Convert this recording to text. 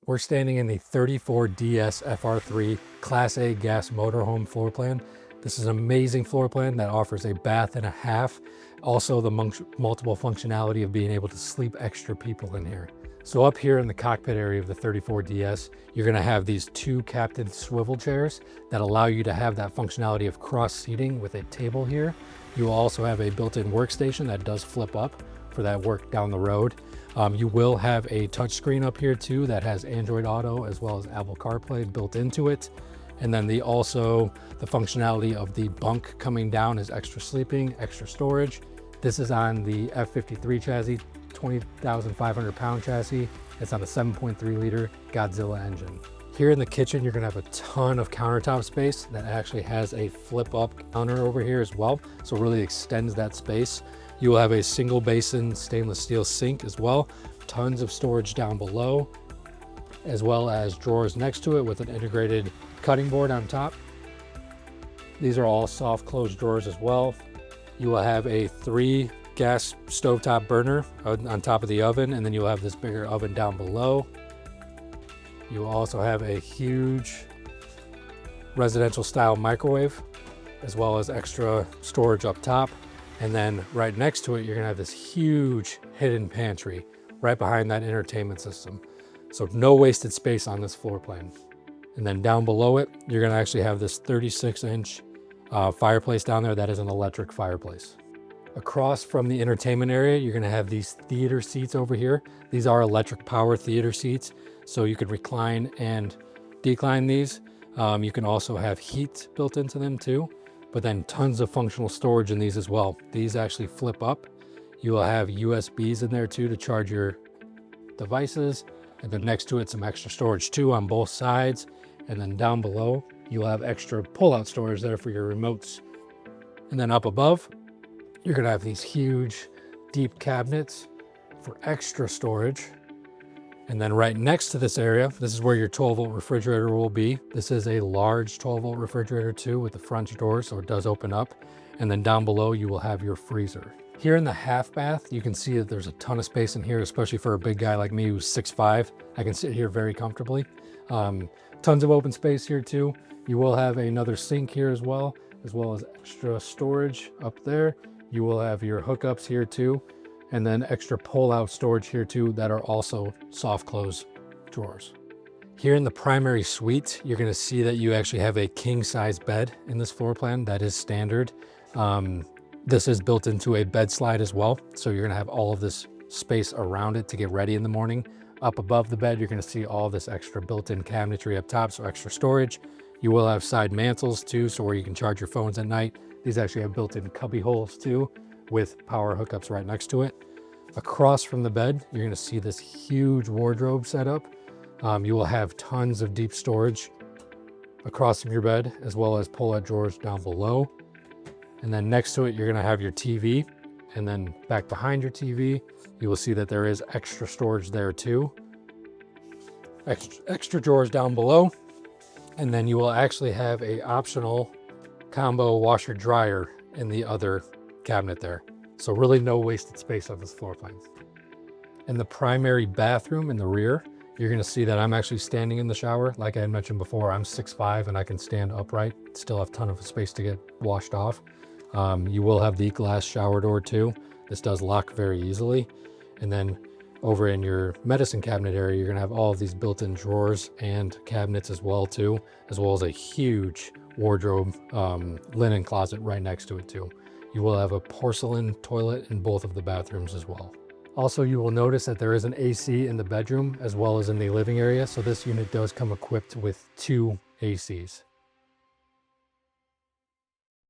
We're standing in the 34DS FR3 Class A gas motorhome floor plan. This is an amazing floor plan that offers a bath and a half. Also the multiple functionality of being able to sleep extra people in here. So up here in the cockpit area of the 34DS, you're gonna have these two captain swivel chairs that allow you to have that functionality of cross seating with a table here. You will also have a built-in workstation that does flip up for that work down the road. You will have a touchscreen up here too that has Android Auto as well as Apple CarPlay built into it. And then the functionality of the bunk coming down is extra sleeping, extra storage. This is on the F53 chassis, 20,500 pound chassis. It's on a 7.3 liter Godzilla engine. Here in the kitchen, you're gonna have a ton of countertop space that actually has a flip up counter over here as well. So it really extends that space. You will have a single basin stainless steel sink as well. Tons of storage down below, as well as drawers next to it with an integrated cutting board on top. These are all soft closed drawers as well. You will have a 3 gas stovetop burner on top of the oven, and then you'll have this bigger oven down below. You will also have a huge residential style microwave, as well as extra storage up top. And then right next to it, you're gonna have this huge hidden pantry right behind that entertainment system. So no wasted space on this floor plan. And then down below it, you're gonna actually have this 36-inch fireplace down there that is an electric fireplace. Across from the entertainment area, you're gonna have these theater seats over here. These are electric power theater seats, so you could recline and decline these. You can also have heat built into them too, but then tons of functional storage in these as well. These actually flip up. You will have USBs in there too to charge your devices. And then next to it, some extra storage too on both sides. And then down below, you'll have extra pull-out storage there for your remotes. And then up above, you're gonna have these huge, deep cabinets for extra storage. And then right next to this area, this is where your 12-volt refrigerator will be. This is a large 12-volt refrigerator too with the front door, so it does open up. And then down below, you will have your freezer. Here in the half bath, you can see that there's a ton of space in here, especially for a big guy like me who's 6'5". I can sit here very comfortably. Tons of open space here too. You will have another sink here as well as extra storage up there. You will have your hookups here too, and then extra pull-out storage here too that are also soft close drawers. Here in the primary suite, you're gonna see that you actually have a king-size bed in this floor plan. That is standard. This is built into a bed slide as well, so you're gonna have all of this space around it to get ready in the morning. Up above the bed, you're gonna see all this extra built-in cabinetry up top, so extra storage. You will have side mantles too, so where you can charge your phones at night. These actually have built-in cubby holes too, with power hookups right next to it. Across from the bed, you're gonna see this huge wardrobe setup. You will have tons of deep storage across from your bed, as well as pull-out drawers down below. And then next to it, you're gonna have your TV. And then back behind your TV, you will see that there is extra storage there too. Extra drawers down below. And then you will actually have a optional combo washer dryer in the other cabinet there. So really no wasted space on this floor plan. In the primary bathroom in the rear, you're gonna see that I'm actually standing in the shower. Like I had mentioned before, I'm 6'5" and I can stand upright, still have a ton of space to get washed off. You will have the glass shower door too. This does lock very easily. And then over in your medicine cabinet area, you're gonna have all of these built-in drawers and cabinets as well too, as well as a huge wardrobe linen closet right next to it too. You will have a porcelain toilet in both of the bathrooms as well. Also, you will notice that there is an AC in the bedroom as well as in the living area. So this unit does come equipped with 2 ACs.